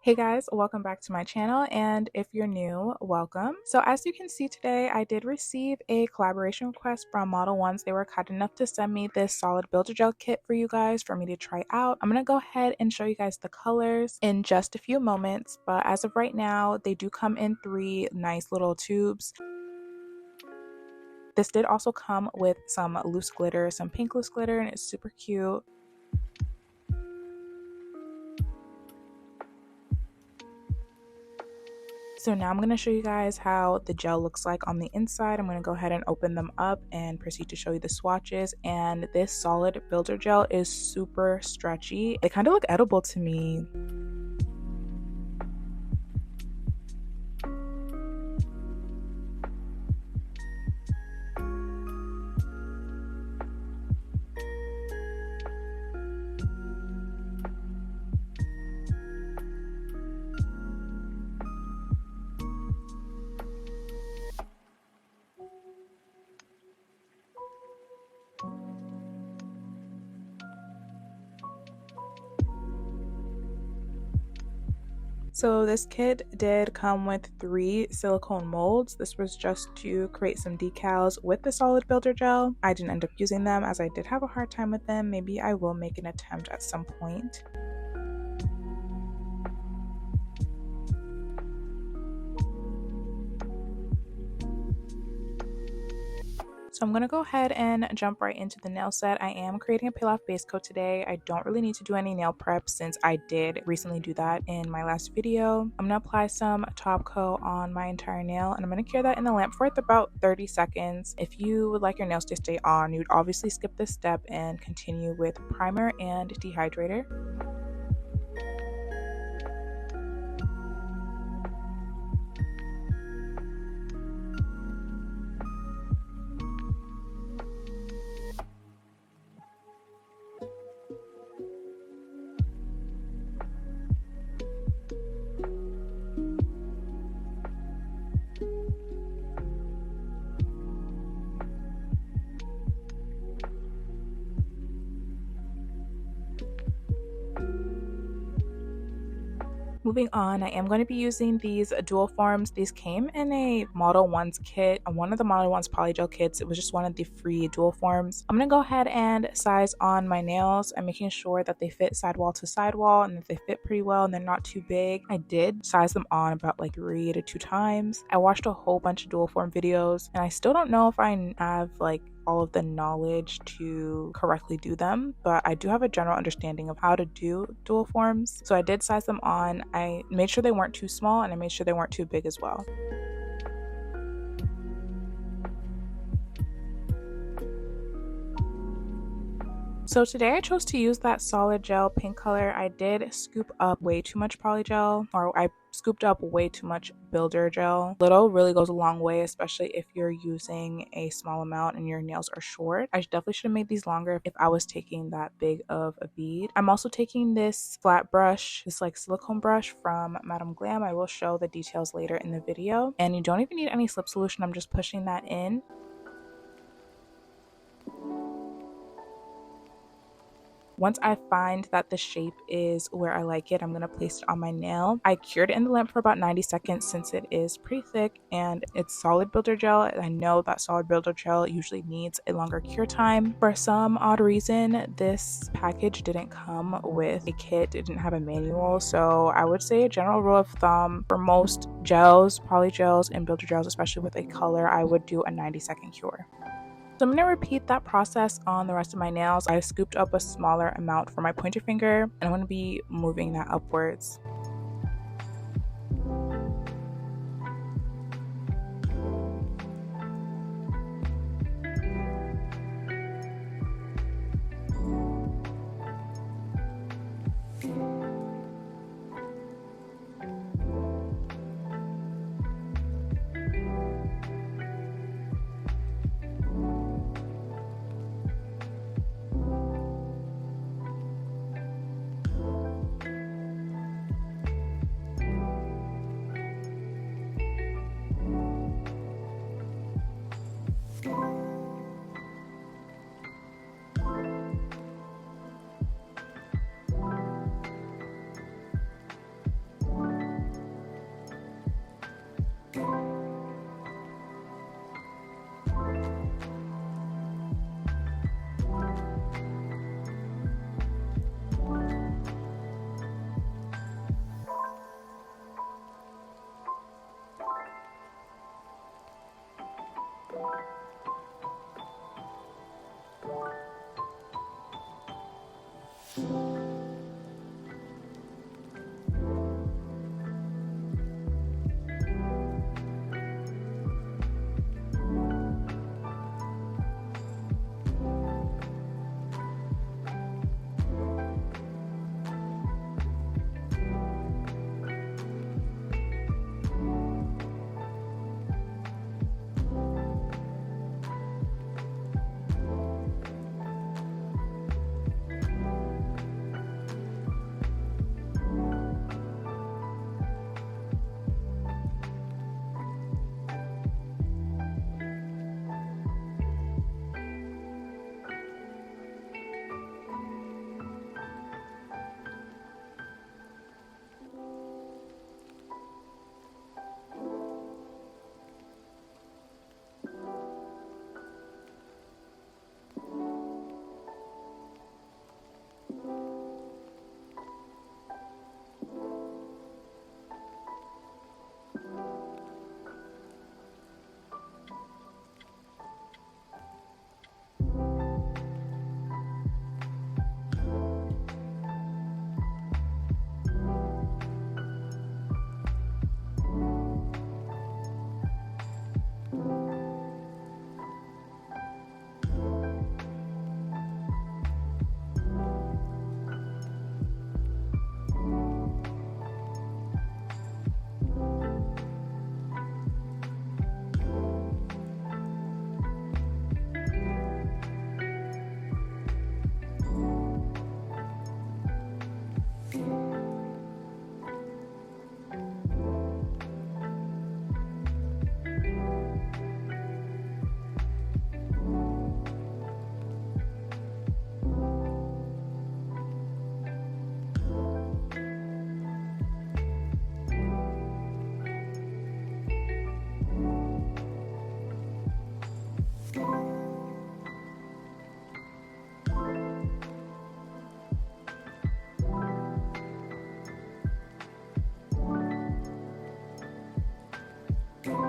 Hey guys, welcome back to my channel, and if you're new, welcome. So as you can see today, I did receive a collaboration request from Modelones. They were kind enough to send me this solid builder gel kit for you guys for me to try out. I'm gonna go ahead and show you guys the colors in just a few moments, but as of right now, they do come in 3 nice little tubes. This did also come with some loose glitter, some pink loose glitter, and it's super cute. So now I'm going to show you guys how the gel looks like on the inside. I'm going to go ahead and open them up and proceed to show you the swatches. And this solid builder gel is super stretchy. They kind of look edible to me. So this kit did come with 3 silicone molds. This was just to create some decals with the solid builder gel. I didn't end up using them as I did have a hard time with them. Maybe I will make an attempt at some point. So I'm going to go ahead and jump right into the nail set. I am creating a peel off base coat today. I don't really need to do any nail prep since I did recently do that in my last video. I'm going to apply some top coat on my entire nail, and I'm going to cure that in the lamp for about 30 seconds. If you would like your nails to stay on, you'd obviously skip this step and continue with primer and dehydrator. Moving on, I am going to be using these dual forms. These came in a Modelones kit, one of the Modelones Polygel kits. It was just one of the free dual forms. I'm going to go ahead and size on my nails. I'm making sure that they fit sidewall to sidewall and that they fit pretty well and they're not too big. I did size them on about like 3 to 2 times. I watched a whole bunch of dual form videos and I still don't know if I have like all of the knowledge to correctly do them, but I do have a general understanding of how to do dual forms. So I did size them on. I made sure they weren't too small and I made sure they weren't too big as well. So today I chose to use that solid gel pink color. I did scoop up way too much polygel, or I scooped up way too much builder gel. Little really goes a long way, especially if you're using a small amount and your nails are short. I definitely should have made these longer if I was taking that big of a bead. I'm also taking this flat brush, this like silicone brush from Madame Glam. I will show the details later in the video. And you don't even need any slip solution. I'm just pushing that in. Once I find that the shape is where I like it, I'm going to place it on my nail. I cured it in the lamp for about 90 seconds since it is pretty thick and it's solid builder gel. I know that solid builder gel usually needs a longer cure time. For some odd reason, this package didn't come with a kit. It didn't have a manual. So I would say a general rule of thumb for most gels, polygels, and builder gels, especially with a color, I would do a 90-second cure. So I'm going to repeat that process on the rest of my nails. I scooped up a smaller amount for my pointer finger and I'm going to be moving that upwards.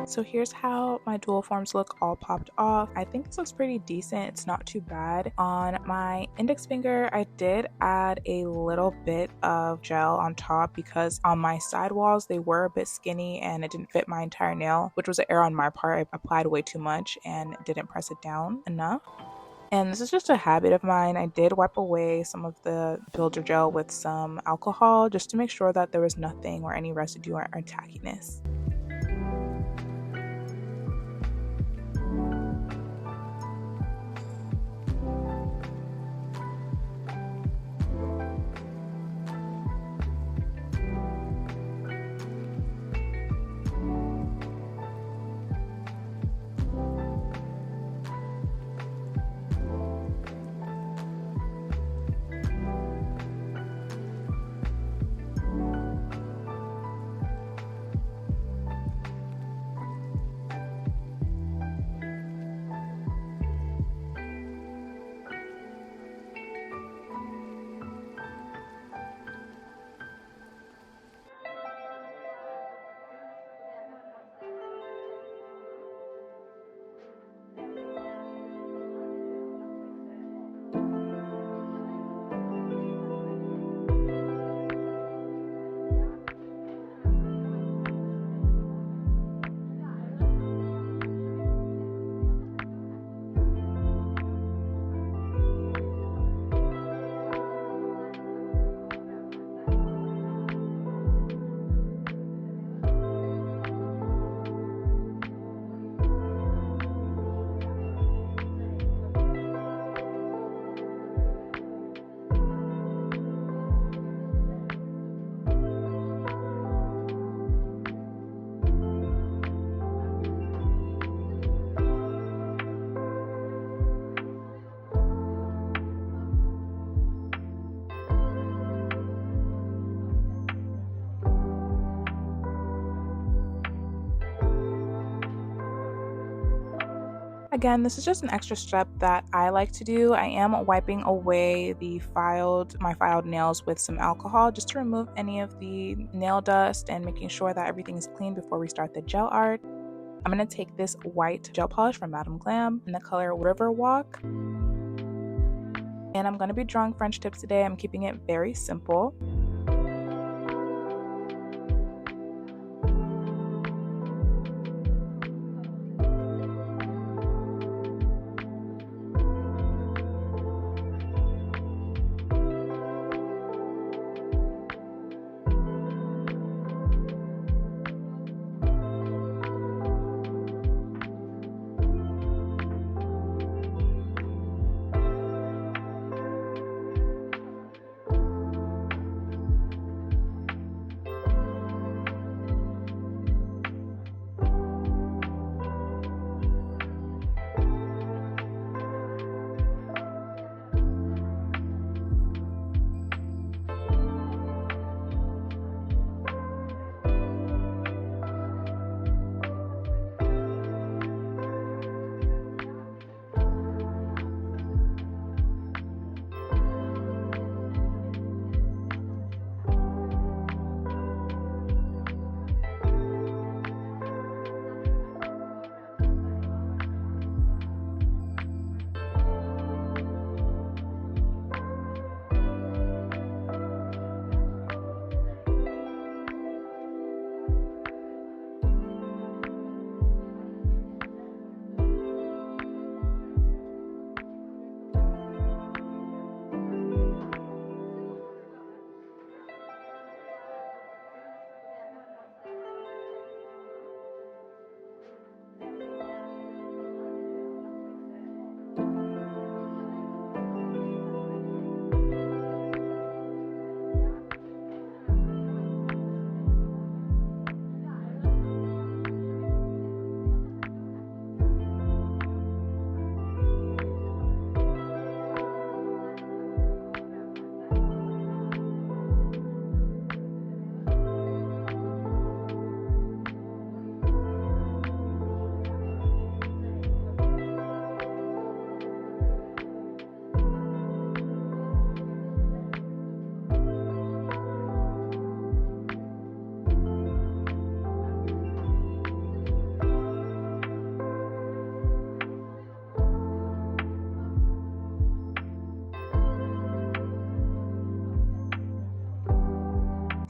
So here's how my dual forms look all popped off. I think this looks pretty decent. It's not too bad. On my index finger, I did add a little bit of gel on top because on my side walls, they were a bit skinny and it didn't fit my entire nail, which was an error on my part. I applied way too much and didn't press it down enough. And this is just a habit of mine. I did wipe away some of the builder gel with some alcohol just to make sure that there was nothing or any residue or tackiness. Again, this is just an extra step that I like to do. I am wiping away my filed nails with some alcohol just to remove any of the nail dust and making sure that everything is clean before we start the gel art. I'm going to take this white gel polish from Madame Glam in the color River Walk. And I'm going to be drawing French tips today. I'm keeping it very simple.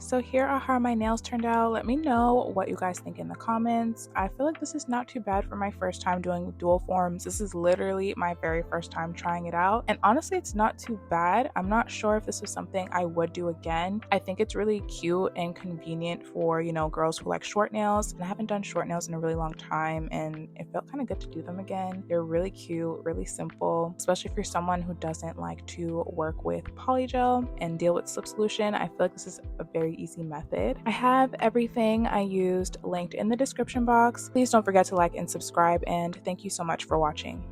So here are how my nails turned out. Let me know what you guys think in the comments. I feel like this is not too bad for my first time doing dual forms. This is literally my very first time trying it out. And honestly, it's not too bad. I'm not sure if this was something I would do again. I think it's really cute and convenient for, you know, girls who like short nails. And I haven't done short nails in a really long time, and it felt kind of good to do them again. They're really cute, really simple, especially if you're someone who doesn't like to work with polygel and deal with slip solution. I feel like this is a very easy method. I have everything I used linked in the description box. Please don't forget to like and subscribe, and thank you so much for watching.